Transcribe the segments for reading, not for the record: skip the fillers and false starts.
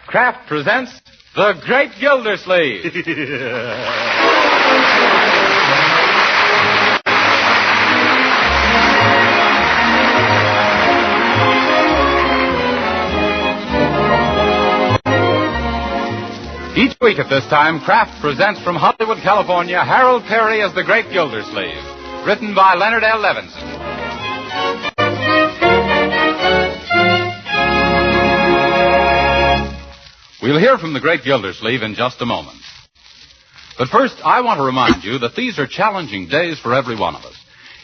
Kraft presents The Great Gildersleeve. Each week at this time, Kraft presents from Hollywood, California, Harold Peary as The Great Gildersleeve. Written by Leonard L. Levinson. We'll hear from the Great Gildersleeve in just a moment. But first, I want to remind you that these are challenging days for every one of us.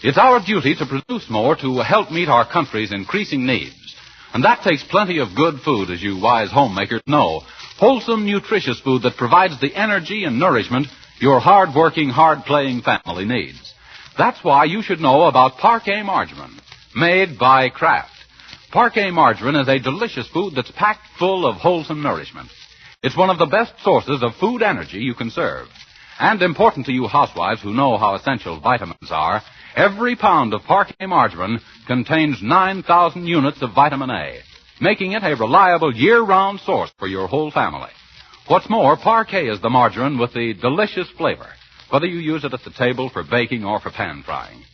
It's our duty to produce more to help meet our country's increasing needs. And that takes plenty of good food, as you wise homemakers know. Wholesome, nutritious food that provides the energy and nourishment your hard-working, hard-playing family needs. That's why you should know about Parquet Margarine, made by Kraft. Parquet margarine is a delicious food that's packed full of wholesome nourishment. It's one of the best sources of food energy you can serve. And important to you housewives who know how essential vitamins are, every pound of Parquet margarine contains 9,000 units of vitamin A, making it a reliable year-round source for your whole family. What's more, Parquet is the margarine with the delicious flavor, whether you use it at the table for baking or for pan frying.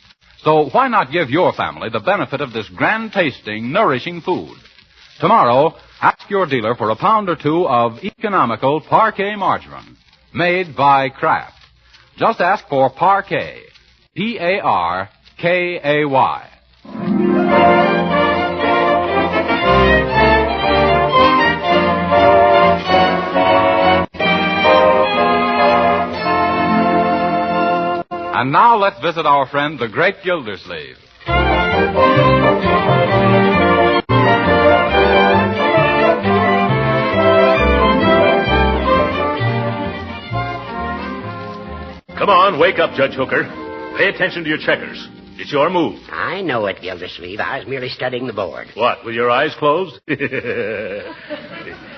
So why not give your family the benefit of this grand-tasting, nourishing food? Tomorrow, ask your dealer for a pound or two of economical Parquet margarine, made by Kraft. Just ask for Parquet, P-A-R-K-A-Y. And now let's visit our friend, the Great Gildersleeve. Come on, wake up, Judge Hooker. Pay attention to your checkers. It's your move. I know it, Gildersleeve. I was merely studying the board. What, with your eyes closed?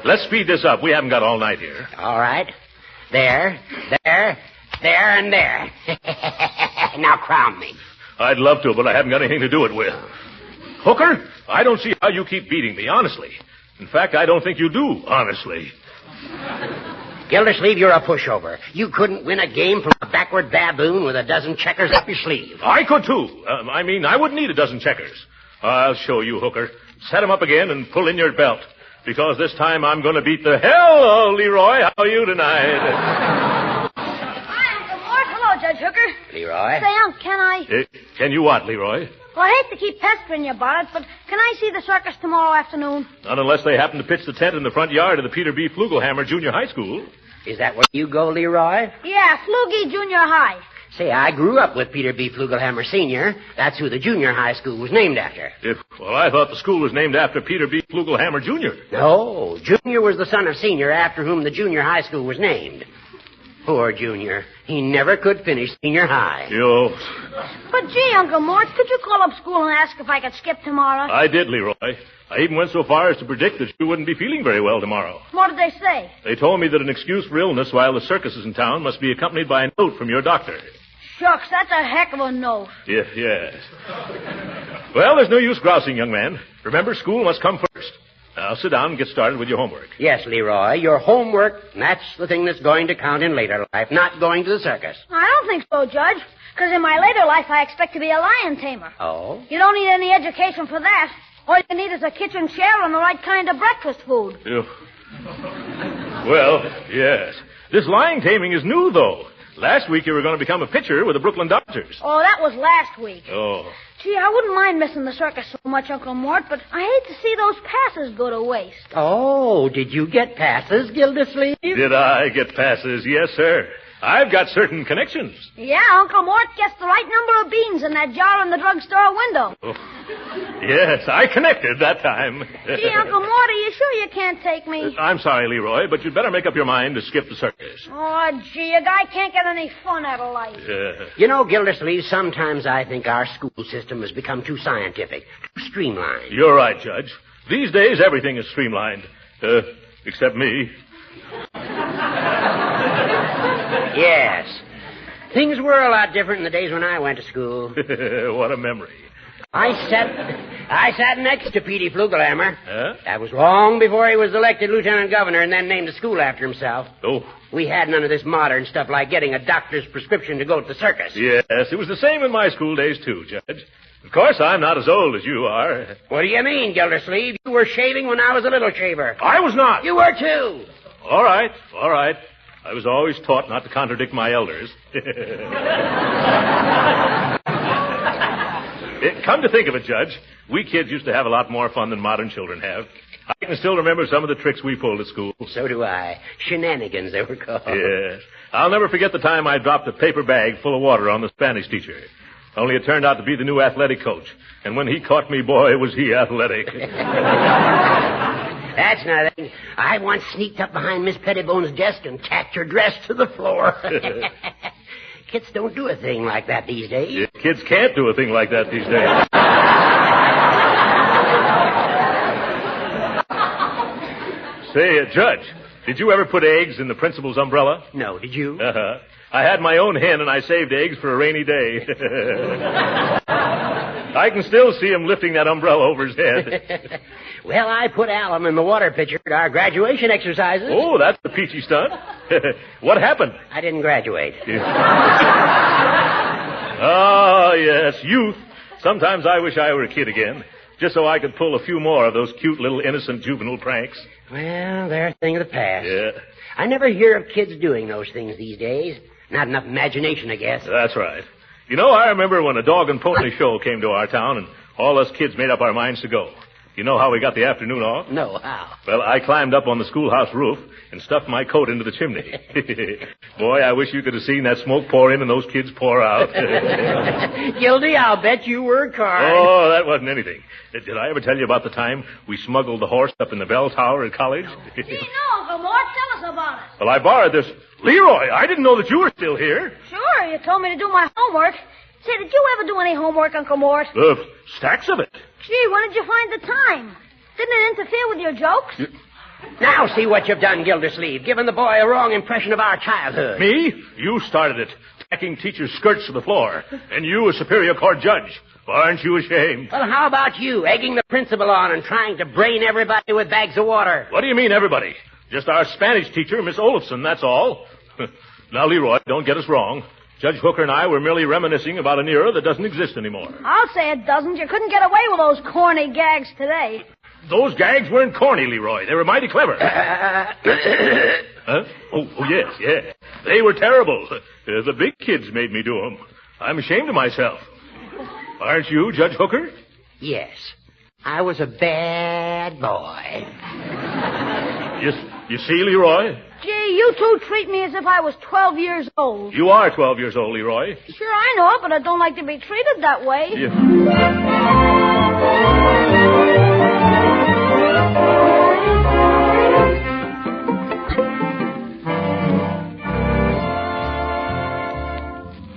Let's speed this up. We haven't got all night here. All right. There, and there. Now crown me. I'd love to, but I haven't got anything to do it with. Hooker, I don't see how you keep beating me, honestly. In fact, I don't think you do, honestly. Gildersleeve, you're a pushover. You couldn't win a game from a backward baboon with a dozen checkers up your sleeve. I could, too. I wouldn't need a dozen checkers. I'll show you, Hooker. Set them up again and pull in your belt. Because this time I'm going to beat the hell out of Leroy. How are you tonight? Judge Hooker. Leroy? Say, Unc, can I... Can you what, Leroy? Well, I hate to keep pestering you about it, but can I see the circus tomorrow afternoon? Not unless they happen to pitch the tent in the front yard of the Peter B. Flugelhammer Junior High School. Is that where you go, Leroy? Yeah, Flugie Junior High. Say, I grew up with Peter B. Flugelhammer Sr. That's who the junior high school was named after. Well, I thought the school was named after Peter B. Flugelhammer Jr. No, Junior was the son of Senior, after whom the junior high school was named. Poor Junior. He never could finish senior high. Yo. But gee, Uncle Mort, could you call up school and ask if I could skip tomorrow? I did, Leroy. I even went so far as to predict that you wouldn't be feeling very well tomorrow. What did they say? They told me that an excuse for illness while the circus is in town must be accompanied by a note from your doctor. Shucks, that's a heck of a note. Yes. Well, there's no use grousing, young man. Remember, school must come first. Now, sit down and get started with your homework. Yes, Leroy, your homework, that's the thing that's going to count in later life, not going to the circus. I don't think so, Judge, because in my later life I expect to be a lion tamer. Oh? You don't need any education for that. All you need is a kitchen chair and the right kind of breakfast food. Well, yes. This lion taming is new, though. Last week you were going to become a pitcher with the Brooklyn Dodgers. Oh, that was last week. Oh. Gee, I wouldn't mind missing the circus so much, Uncle Mort, but I hate to see those passes go to waste. Oh, did you get passes, Gildersleeve? Did I get passes? Yes, sir. I've got certain connections. Yeah, Uncle Mort gets the right number of beans in that jar in the drugstore window. Oh. Yes, I connected that time. Gee, Uncle Mort, are you sure you can't take me? I'm sorry, Leroy, but you'd better make up your mind to skip the circus. Oh, gee, a guy can't get any fun out of life. You know, Gildersleeve, sometimes I think our school system has become too scientific, too streamlined. You're right, Judge. These days, everything is streamlined. Except me. Yes. Things were a lot different in the days when I went to school. What a memory. I sat next to Petey Flugelhammer. Huh? That was long before he was elected lieutenant governor and then named a school after himself. Oh. We had none of this modern stuff like getting a doctor's prescription to go to the circus. Yes, it was the same in my school days, too, Judge. Of course, I'm not as old as you are. What do you mean, Gildersleeve? You were shaving when I was a little shaver. I was not. You were, too. All right. I was always taught not to contradict my elders. Come to think of it, Judge, we kids used to have a lot more fun than modern children have. I can still remember some of the tricks we pulled at school. So do I. Shenanigans, they were called. Yes. I'll never forget the time I dropped a paper bag full of water on the Spanish teacher. Only it turned out to be the new athletic coach. And when he caught me, boy, was he athletic. That's nothing. I once sneaked up behind Miss Pettibone's desk and tacked her dress to the floor. Kids don't do a thing like that these days. Yeah, kids can't do a thing like that these days. Say, Judge, did you ever put eggs in the principal's umbrella? No, did you? Uh-huh. I had my own hen, and I saved eggs for a rainy day. I can still see him lifting that umbrella over his head. Well, I put alum in the water pitcher at our graduation exercises. Oh, that's a peachy stunt. What happened? I didn't graduate. Oh, yes, youth. Sometimes I wish I were a kid again, just so I could pull a few more of those cute little innocent juvenile pranks. Well, they're a thing of the past. Yeah. I never hear of kids doing those things these days. Not enough imagination, I guess. That's right. You know, I remember when a dog and pony show came to our town, and all us kids made up our minds to go. You know how we got the afternoon off? No, how? Well, I climbed up on the schoolhouse roof and stuffed my coat into the chimney. Boy, I wish you could have seen that smoke pour in and those kids pour out. Gildy, I'll bet you worked hard. Oh, that wasn't anything. Did I ever tell you about the time we smuggled the horse up in the bell tower at college? Gee, no, Uncle Mort. Tell us about it. Well, I borrowed this. Leroy, I didn't know that you were still here. Sure, you told me to do my homework. Say, did you ever do any homework, Uncle Mort? Stacks of it. Gee, when did you find the time? Didn't it interfere with your jokes? Now see what you've done, Gildersleeve, giving the boy a wrong impression of our childhood. Me? You started it, tacking teachers' skirts to the floor. And you, a Superior Court judge. Aren't you ashamed? Well, how about you, egging the principal on and trying to brain everybody with bags of water? What do you mean, everybody? Just our Spanish teacher, Miss Olafson, that's all. Now, Leroy, don't get us wrong. Judge Hooker and I were merely reminiscing about an era that doesn't exist anymore. I'll say it doesn't. You couldn't get away with those corny gags today. Those gags weren't corny, Leroy. They were mighty clever. Huh? Oh, yes, yeah. They were terrible. The big kids made me do them. I'm ashamed of myself. Aren't you, Judge Hooker? Yes. I was a bad boy. You see, Leroy? Gee, you two treat me as if I was 12 years old. You are 12 years old, Leroy. Sure, I know it, but I don't like to be treated that way. Yeah.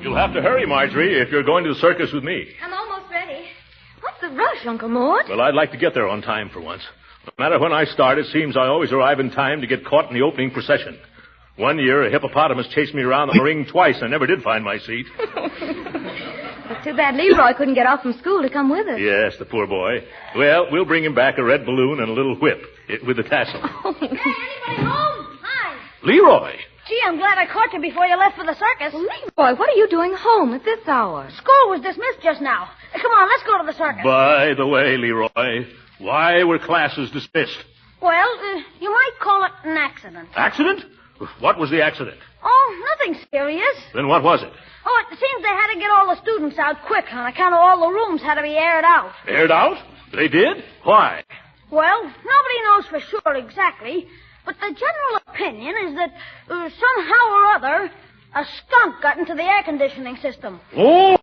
You'll have to hurry, Marjorie, if you're going to the circus with me. I'm almost ready. What's the rush, Uncle Mort? Well, I'd like to get there on time for once. No matter when I start, it seems I always arrive in time to get caught in the opening procession. One year, a hippopotamus chased me around the ring twice. I never did find my seat. It's too bad Leroy couldn't get off from school to come with us. Yes, the poor boy. Well, we'll bring him back a red balloon and a little whip with the tassel. Hey, anybody home? Hi. Leroy! Gee, I'm glad I caught you before you left for the circus. Leroy, what are you doing home at this hour? School was dismissed just now. Come on, let's go to the circus. By the way, Leroy, why were classes dismissed? Well, you might call it an accident. Accident? What was the accident? Oh, nothing serious. Then what was it? Oh, it seems they had to get all the students out quick on account of all the rooms had to be aired out. Aired out? They did? Why? Well, nobody knows for sure exactly, but the general opinion is that somehow or other, a skunk got into the air conditioning system. Oh!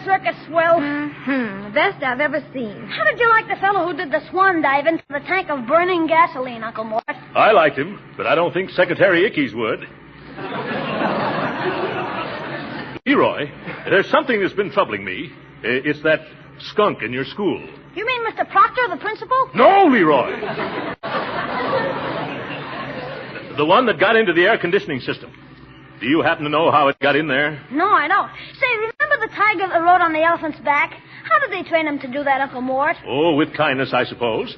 Circus swell. The best I've ever seen. How did you like the fellow who did the swan dive into the tank of burning gasoline, Uncle Mort? I liked him, but I don't think Secretary Ickes would. Leroy, there's something that's been troubling me. It's that skunk in your school. You mean Mr. Proctor, the principal? No, Leroy. The one that got into the air conditioning system. Do you happen to know how it got in there? No, I don't. Say, remember the tiger that rode on the elephant's back? How did they train him to do that, Uncle Mort? Oh, with kindness, I suppose.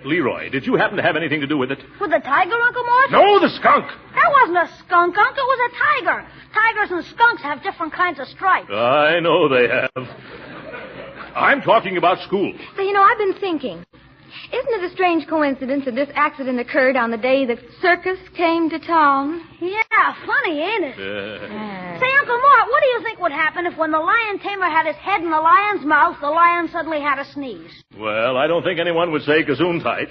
Leroy, did you happen to have anything to do with it? With the tiger, Uncle Mort? No, the skunk. That wasn't a skunk, Uncle. It was a tiger. Tigers and skunks have different kinds of stripes. I know they have. I'm talking about school. So, I've been thinking. Isn't it a strange coincidence that this accident occurred on the day the circus came to town? Yeah, funny, ain't it? Say, Uncle Mort, what do you think would happen if when the lion tamer had his head in the lion's mouth, the lion suddenly had a sneeze? Well, I don't think anyone would say gesundheit.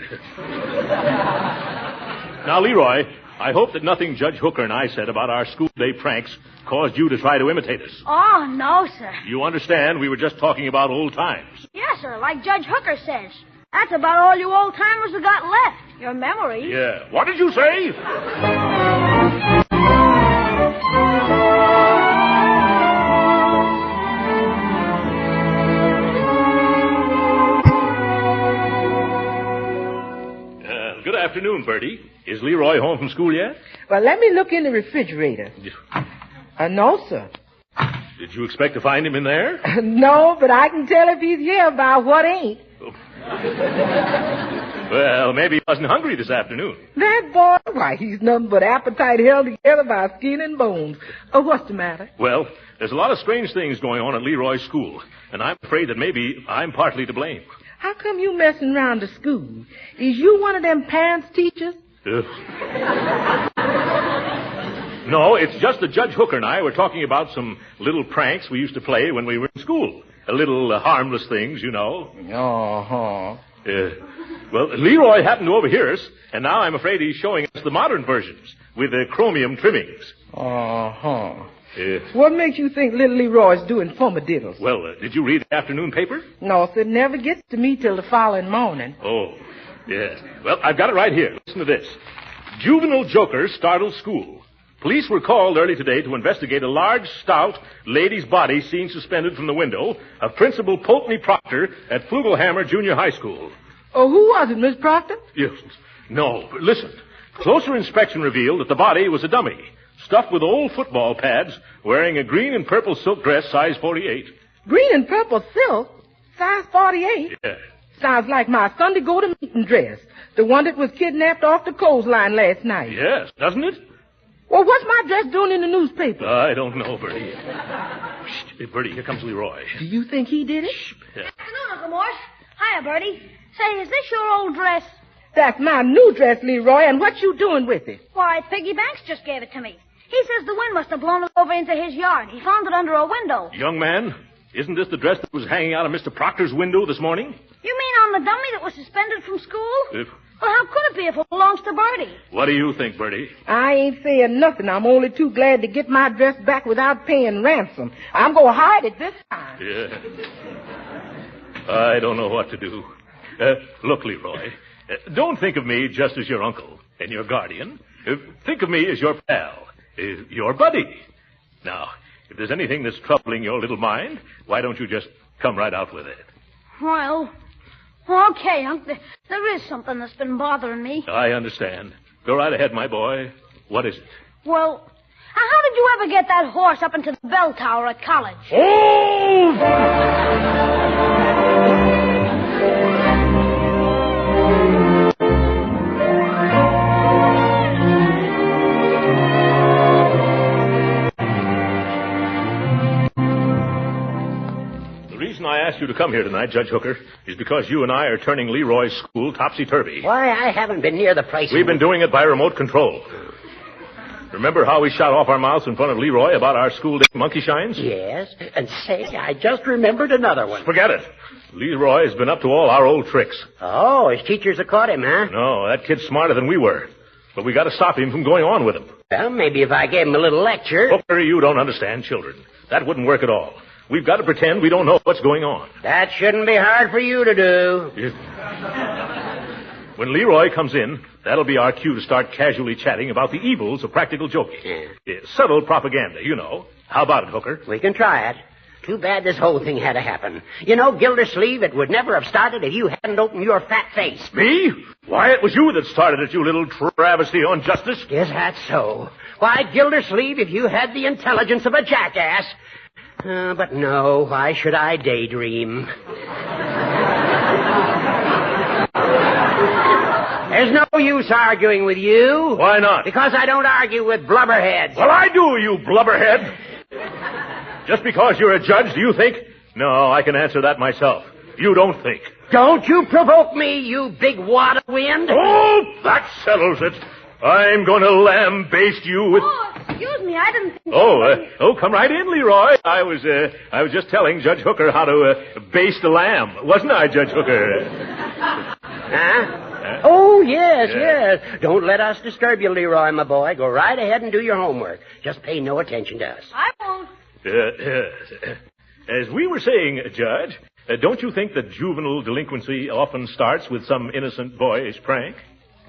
Now, Leroy, I hope that nothing Judge Hooker and I said about our school day pranks caused you to try to imitate us. Oh, no, sir. You understand we were just talking about old times. Yes, sir, like Judge Hooker says. That's about all you old-timers have got left. Your memories. Yeah. What did you say? Good afternoon, Bertie. Is Leroy home from school yet? Well, let me look in the refrigerator. No, sir. Did you expect to find him in there? No, but I can tell if he's here by what ain't. Well, maybe he wasn't hungry this afternoon. That boy, why, he's nothing but appetite held together by skin and bones. What's the matter? Well, there's a lot of strange things going on at Leroy's school, and I'm afraid that maybe I'm partly to blame. How come you messing around the school? Is you one of them pants teachers? No, it's just that Judge Hooker and I were talking about some little pranks we used to play when we were in school. Little harmless things, you know. Uh-huh. Well, Leroy happened to overhear us, and now I'm afraid he's showing us the modern versions with the chromium trimmings. Uh-huh. What makes you think little Leroy's doing fumadiddles? Well, did you read the afternoon paper? No, sir, it never gets to me till the following morning. Oh, yes. Well, I've got it right here. Listen to this. Juvenile joker startles school. Police were called early today to investigate a large, stout lady's body seen suspended from the window of Principal Pulteney Proctor at Flugelhammer Junior High School. Oh, who was it, Miss Proctor? Yes. No, but listen. Closer inspection revealed that the body was a dummy, stuffed with old football pads, wearing a green and purple silk dress size 48. Green and purple silk? Size 48? Yeah. Sounds like my Sunday go-to-meeting dress. The one that was kidnapped off the clothesline last night. Yes, doesn't it? Well, what's my dress doing in the newspaper? I don't know, Bertie. Shh, Bertie, here comes Leroy. Do you think he did it? Yeah. Afternoon, Uncle Mort. Hiya, Bertie. Say, is this your old dress? That's my new dress, Leroy, and what you doing with it? Why, Piggy Banks just gave it to me. He says the wind must have blown it over into his yard. He found it under a window. Young man, isn't this the dress that was hanging out of Mr. Proctor's window this morning? You mean on the dummy that was suspended from school? Well, how could it be if it belongs to Bertie? What do you think, Bertie? I ain't saying nothing. I'm only too glad to get my dress back without paying ransom. I'm going to hide it this time. Yeah. I don't know what to do. Look, Leroy, don't think of me just as your uncle and your guardian. Think of me as your pal, your buddy. Now, if there's anything that's troubling your little mind, why don't you just come right out with it? Well, okay, Unc. There is something that's been bothering me. I understand. Go right ahead, my boy. What is it? Well, how did you ever get that horse up into the bell tower at college? Oh! I asked you to come here tonight, Judge Hooker, is because you and I are turning Leroy's school topsy-turvy. Why, I haven't been near the place. We've been doing it by remote control. Remember how we shot off our mouths in front of Leroy about our school day monkey shines? Yes, and say, I just remembered another one. Forget it. Leroy has been up to all our old tricks. Oh, his teachers have caught him, huh? No, that kid's smarter than we were. But we got to stop him from going on with him. Well, maybe if I gave him a little lecture. Hooker, you don't understand children. That wouldn't work at all. We've got to pretend we don't know what's going on. That shouldn't be hard for you to do. When Leroy comes in, that'll be our cue to start casually chatting about the evils of practical joking. Yeah. Subtle propaganda, you know. How about it, Hooker? We can try it. Too bad this whole thing had to happen. You know, Gildersleeve, it would never have started if you hadn't opened your fat face. Me? Why, it was you that started it, you little travesty on justice. Yes, that's so. Why, Gildersleeve, if you had the intelligence of a jackass. But no, why should I daydream? There's no use arguing with you. Why not? Because I don't argue with blubberheads. Well, I do, you blubberhead. Just because you're a judge, do you think? No, I can answer that myself. You don't think. Don't you provoke me, you big wad of wind. Oh, that settles it. I'm going to lambaste you with... Oh, excuse me, I didn't think... Come right in, Leroy. I was just telling Judge Hooker how to baste a lamb. Wasn't I, Judge Hooker? Huh? Oh, yes. Don't let us disturb you, Leroy, my boy. Go right ahead and do your homework. Just pay no attention to us. I won't. As we were saying, Judge, don't you think that juvenile delinquency often starts with some innocent boyish prank?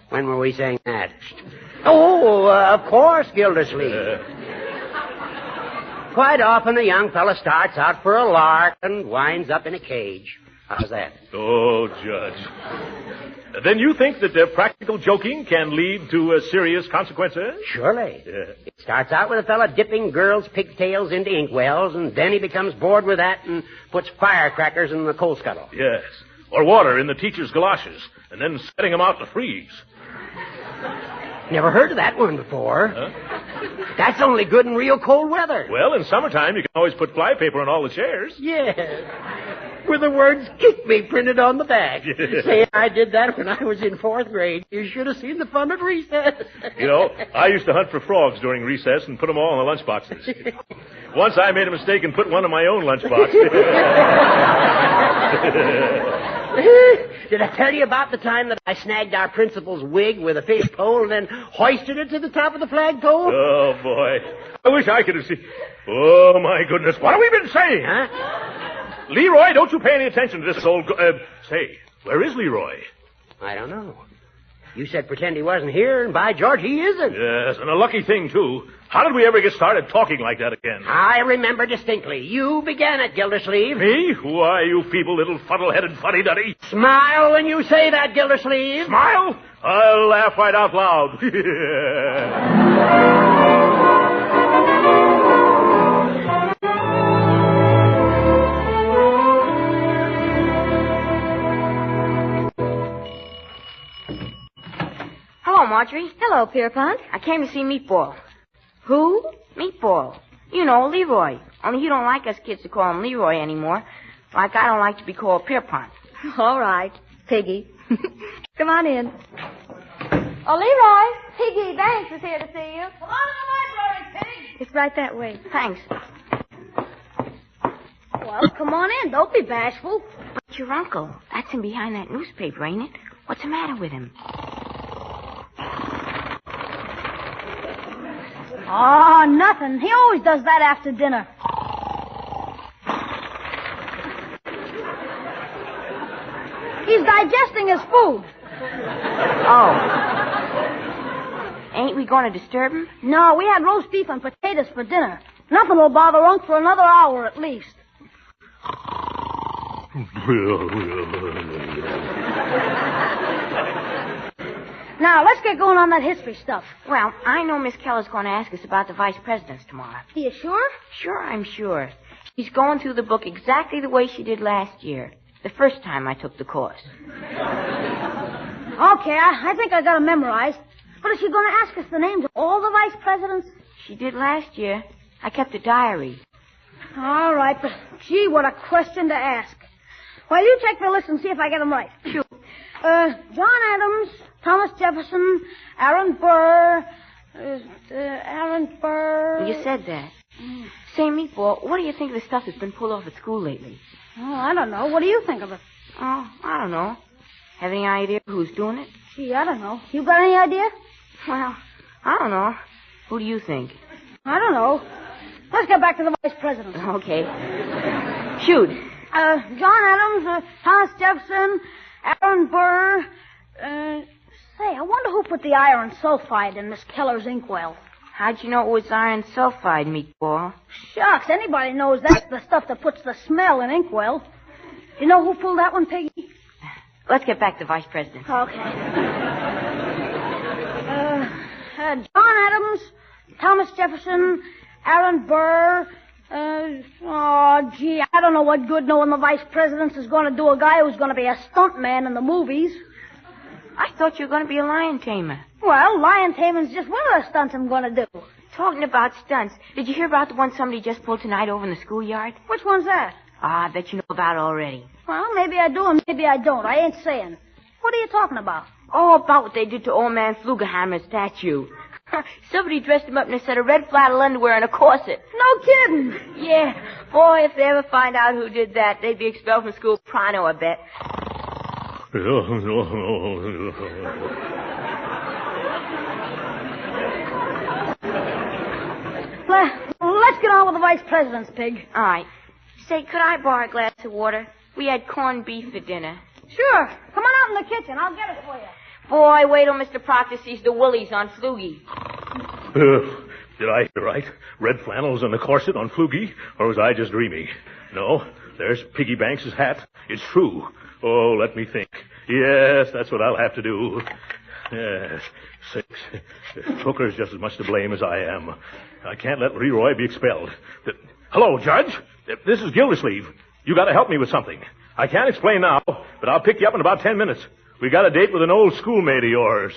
When were we saying that? Oh, of course, Gildersleeve. Quite often a young fella starts out for a lark and winds up in a cage. How's that? Oh, Judge. Then you think that practical joking can lead to serious consequences? Surely. It starts out with a fella dipping girls' pigtails into inkwells, and then he becomes bored with that and puts firecrackers in the coal scuttle. Yes. Or water in the teacher's galoshes, and then setting them out to freeze. Never heard of that one before. Huh? That's only good in real cold weather. Well, in summertime, you can always put flypaper on all the chairs. Yes. With the words "kick me" printed on the back. Say, I did that when I was in 4th grade. You should have seen the fun at recess. You know, I used to hunt for frogs during recess and put them all in the lunchboxes. Once I made a mistake and put one in my own lunchbox. Did I tell you about the time that I snagged our principal's wig with a fish pole and then hoisted it to the top of the flagpole? Oh, boy. I wish I could have seen... Oh, my goodness. What have we been saying? Huh? Leroy, don't you pay any attention to this old... Say, where is Leroy? I don't know. You said pretend he wasn't here, and by George, he isn't. Yes, and a lucky thing, too. How did we ever get started talking like that again? I remember distinctly. You began it, Gildersleeve. Me? Why, you feeble little fuddle-headed fuddy-duddy. Smile when you say that, Gildersleeve. Smile? I'll laugh right out loud. Hello, Marjorie. Hello, Pierpont. I came to see Meatball. Who? Meatball. You know, Leroy. Only you don't like us kids to call him Leroy anymore. Like I don't like to be called Pierpont. All right, Piggy. Come on in. Oh, Leroy, Piggy Banks is here to see you. Come on in the library, Pig. It's right that way. Thanks. Well, come on in. Don't be bashful. But your uncle, that's him behind that newspaper, ain't it? What's the matter with him? Oh, nothing. He always does that after dinner. He's digesting his food. Oh. Ain't we going to disturb him? No, we had roast beef and potatoes for dinner. Nothing will bother Unc for another hour at least. Now, let's get going on that history stuff. Well, I know Miss Keller's going to ask us about the vice presidents tomorrow. Are you sure? Sure, I'm sure. She's going through the book exactly the way she did last year, the first time I took the course. Okay, I think I got it memorized. But is she going to ask us the names of all the vice presidents? She did last year. I kept a diary. All right, but gee, what a question to ask. Well, you check the list and see if I get them right. Sure. John Adams, Thomas Jefferson, Aaron Burr, Aaron Burr... You said that. Say, Meatball, what do you think of the stuff that's been pulled off at school lately? Oh, I don't know. What do you think of it? Oh, I don't know. Have any idea who's doing it? Gee, I don't know. You got any idea? Well, I don't know. Who do you think? I don't know. Let's get back to the vice presidents. Okay. Shoot. John Adams, Thomas Jefferson, Aaron Burr, who put the iron sulfide in Miss Keller's inkwell? How'd you know it was iron sulfide, meatball? Shucks, anybody knows that's the stuff that puts the smell in inkwell. You know who pulled that one, Piggy? Let's get back to Vice President. Okay. John Adams, Thomas Jefferson, Aaron Burr. I don't know what good knowing the Vice President is going to do a guy who's going to be a stuntman in the movies. I thought you were going to be a lion tamer. Well, lion taming's just one of the stunts I'm going to do. Talking about stunts, did you hear about the one somebody just pulled tonight over in the schoolyard? Which one's that? I bet you know about it already. Well, maybe I do and maybe I don't. I ain't saying. What are you talking about? Oh, about what they did to old man Flugelhammer's statue. Somebody dressed him up in a set of red flannel underwear and a corset. No kidding. Yeah. Boy, if they ever find out who did that, they'd be expelled from school pronto, I bet. Let's get on with the Vice President's, Pig. All right. Say, could I borrow a glass of water? We had corned beef for dinner. Sure. Come on out in the kitchen. I'll get it for you. Boy, wait till Mr. Proctor sees the willies on Flugie. Did I hear right? Red flannels and a corset on Flugie? Or was I just dreaming? No, there's Piggy Banks' hat. It's true. Oh, let me think. Yes, that's what I'll have to do. Yes, 6. Hooker's just as much to blame as I am. I can't let Leroy be expelled. Hello, Judge. This is Gildersleeve. You got to help me with something. I can't explain now, but I'll pick you up in about 10 minutes. We got a date with an old schoolmate of yours.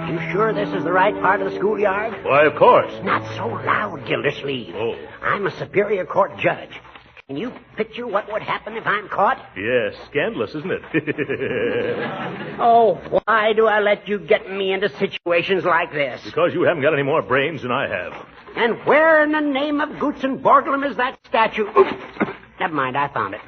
You sure this is the right part of the schoolyard? Why, of course. Not so loud, Gildersleeve. Oh. I'm a Superior Court judge. Can you picture what would happen if I'm caught? Yes, scandalous, isn't it? Oh, why do I let you get me into situations like this? Because you haven't got any more brains than I have. And where in the name of Goots and Borglum is that statue? Oops. Never mind, I found it.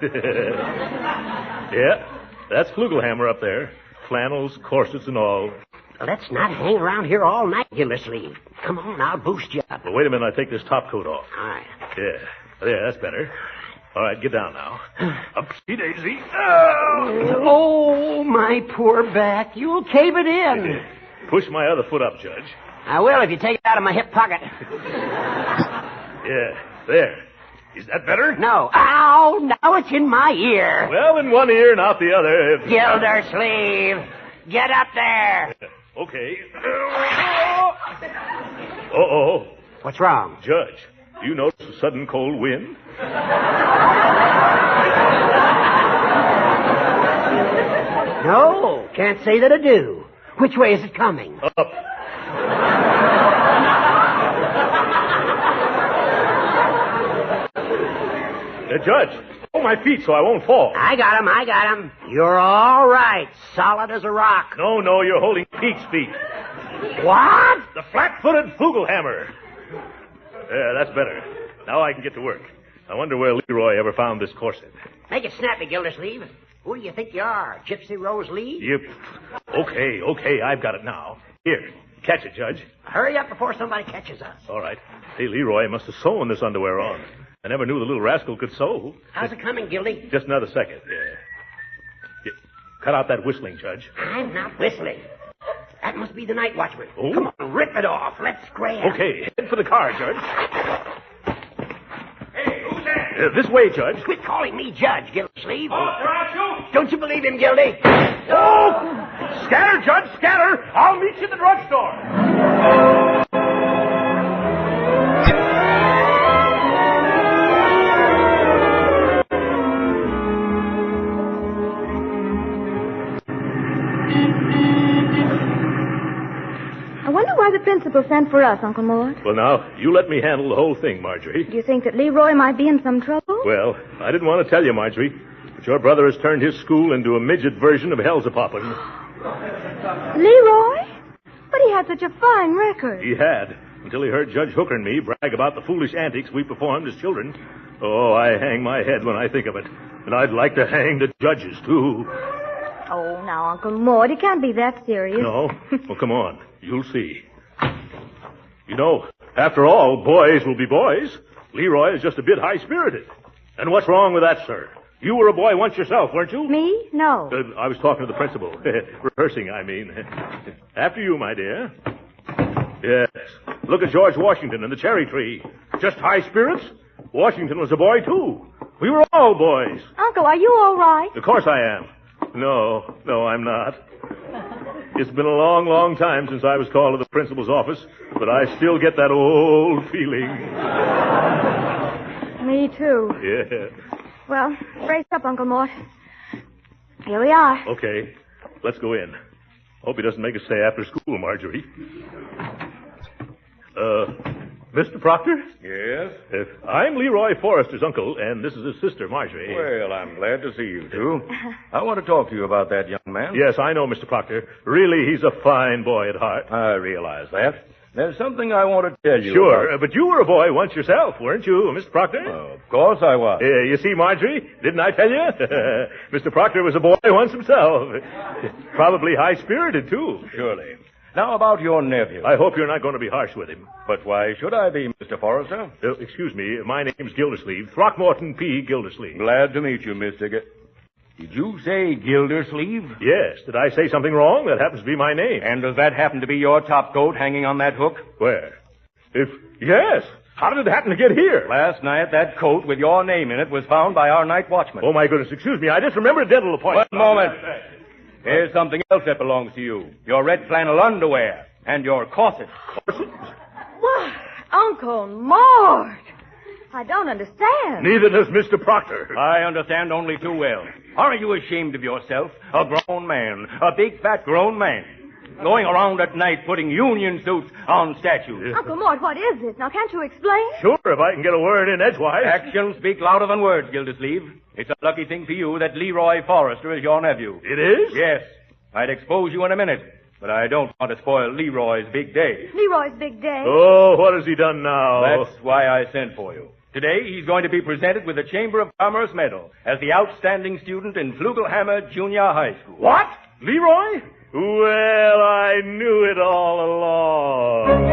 Yeah, that's Flugelhammer up there. Flannels, corsets, and all. Let's not hang around here all night, Gildersleeve. Come on, I'll boost you up. Well, wait a minute, I take this top coat off. All right. Yeah, that's better. All right, get down now. Upsy daisy. Oh, my poor back. You'll cave it in. Push my other foot up, Judge. I will if you take it out of my hip pocket. Yeah, there. Is that better? No. Ow, now it's in my ear. Well, in one ear and out the other. Gildersleeve, get up there. Okay. Uh-oh. What's wrong? Judge, do you notice a sudden cold wind? No, can't say that I do. Which way is it coming? Up. Judge, hold my feet so I won't fall. I got him. You're all right. Solid as a rock. No, you're holding Pete's feet. What? The flat-footed Flugelhammer. Yeah, that's better. Now I can get to work. I wonder where Leroy ever found this corset. Make it snappy, Gildersleeve. Who do you think you are, Gypsy Rose Lee? Yep. Okay, I've got it now. Here, catch it, Judge. Hurry up before somebody catches us. All right. Hey, Leroy must have sewn this underwear on. I never knew the little rascal could sew. How's it coming, Gildy? Just another second. Yeah. Cut out that whistling, Judge. I'm not whistling. That must be the night watchman. Oh? Come on, rip it off. Let's grab. Okay, head for the car, Judge. Hey, who's that? This way, Judge. Quit calling me Judge, Gildersleeve. Oh, aren't you? Don't you believe him, Gildy? Oh! Scatter, Judge, scatter. I'll meet you at the drugstore. I wonder why the principal sent for us, Uncle Mort. Well, now, you let me handle the whole thing, Marjorie. Do you think that Leroy might be in some trouble? Well, I didn't want to tell you, Marjorie, but your brother has turned his school into a midget version of Hellzapoppin. Leroy? But he had such a fine record. He had, until he heard Judge Hooker and me brag about the foolish antics we performed as children. Oh, I hang my head when I think of it. And I'd like to hang the judges, too. Oh, now, Uncle Mort, it can't be that serious. No? Well, come on. You'll see. You know, After all, boys will be boys. Leroy is just a bit high-spirited. And what's wrong with that, sir? You were a boy once yourself, weren't you? Me? No. I was talking to the principal. Rehearsing, I mean. After you, my dear. Yes. Look at George Washington and the cherry tree. Just high spirits? Washington was a boy, too. We were all boys. Uncle, are you all right? Of course I am. No, I'm not. It's been a long, long time since I was called to the principal's office, but I still get that old feeling. Me, too. Yeah. Well, brace up, Uncle Mort. Here we are. Okay. Let's go in. Hope he doesn't make us stay after school, Marjorie. Mr. Proctor? Yes? I'm Leroy Forrester's uncle, and this is his sister, Marjorie. Well, I'm glad to see you two. I want to talk to you about that young man. Yes, I know, Mr. Proctor. Really, he's a fine boy at heart. I realize that. There's something I want to tell you Sure, about. but you were a boy once yourself, weren't you, Mr. Proctor? Of course I was. You see, Marjorie, didn't I tell you? Mr. Proctor was a boy once himself. Probably high-spirited, too. Surely. Now about your nephew. I hope you're not going to be harsh with him. But why should I be, Mr. Forrester? Excuse me, my name's Gildersleeve, Throckmorton P. Gildersleeve. Glad to meet you, Mr. Did you say Gildersleeve? Yes. Did I say something wrong? That happens to be my name. And does that happen to be your top coat hanging on that hook? Where? Yes. How did it happen to get here? Last night, that coat with your name in it was found by our night watchman. Oh, my goodness. Excuse me. I just remembered a dental appointment. One moment. Here's something else that belongs to you. Your red flannel underwear and your corset. Corset? What? Uncle Mort! I don't understand. Neither does Mr. Proctor. I understand only too well. Aren't you ashamed of yourself? A grown man. A big, fat, grown man. Going around at night putting union suits on statues. Uncle Mort, what is it? Now, can't you explain? Sure, if I can get a word in edgewise. Actions speak louder than words, Gildersleeve. It's a lucky thing for you that Leroy Forrester is your nephew. It is? Yes. I'd expose you in a minute, but I don't want to spoil Leroy's big day. Leroy's big day? Oh, what has he done now? That's why I sent for you. Today, he's going to be presented with the Chamber of Commerce Medal as the outstanding student in Flugelhammer Junior High School. What? Leroy? Well, I knew it all along.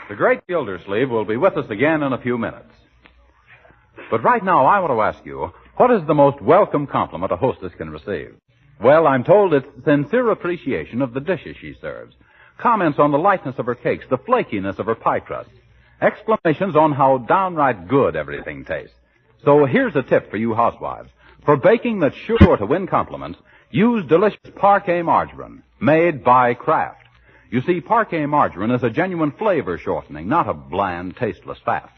The Great Gildersleeve will be with us again in a few minutes. But right now, I want to ask you, what is the most welcome compliment a hostess can receive? Well, I'm told it's sincere appreciation of the dishes she serves. Comments on the lightness of her cakes, the flakiness of her pie crusts. Exclamations on how downright good everything tastes. So here's a tip for you housewives. For baking that's sure to win compliments, use delicious Parquet margarine, made by Kraft. You see, Parquet margarine is a genuine flavor shortening, not a bland, tasteless fat.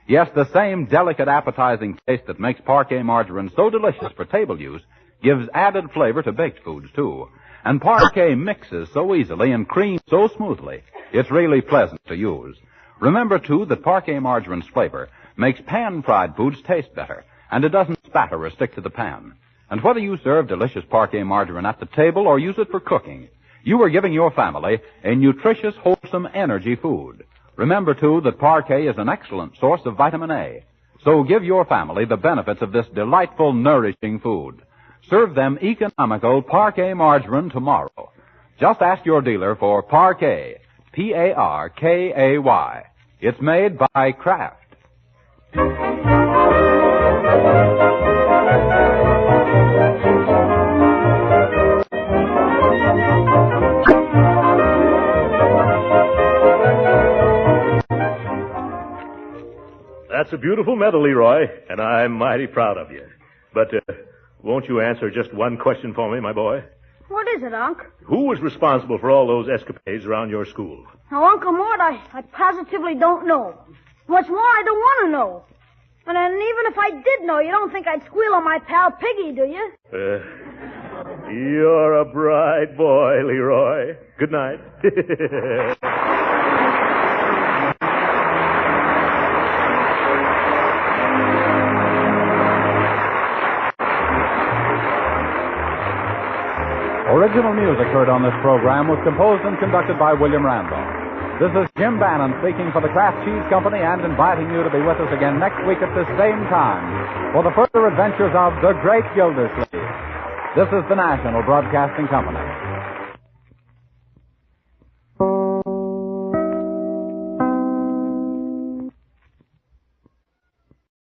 Yes, the same delicate, appetizing taste that makes Parquet margarine so delicious for table use gives added flavor to baked foods, too. And Parquet mixes so easily and creams so smoothly, it's really pleasant to use. Remember, too, that Parquet margarine's flavor makes pan-fried foods taste better, and it doesn't spatter or stick to the pan. And whether you serve delicious Parquet margarine at the table or use it for cooking, you are giving your family a nutritious, wholesome energy food. Remember, too, that Parquet is an excellent source of vitamin A. So give your family the benefits of this delightful, nourishing food. Serve them economical Parquet margarine tomorrow. Just ask your dealer for Parquet, Parkay. It's made by Kraft. That's a beautiful medal, Leroy, and I'm mighty proud of you. But won't you answer just one question for me, my boy? What is it, Unc? Who was responsible for all those escapades around your school? Now, Uncle Mort, I positively don't know. What's more, I don't want to know. And then even if I did know, you don't think I'd squeal on my pal Piggy, do you? You're a bright boy, Leroy. Good night. Original music heard on this program was composed and conducted by William Randolph. This is Jim Bannon speaking for the Kraft Cheese Company and inviting you to be with us again next week at this same time for the further adventures of the Great Gildersleeve. This is the National Broadcasting Company.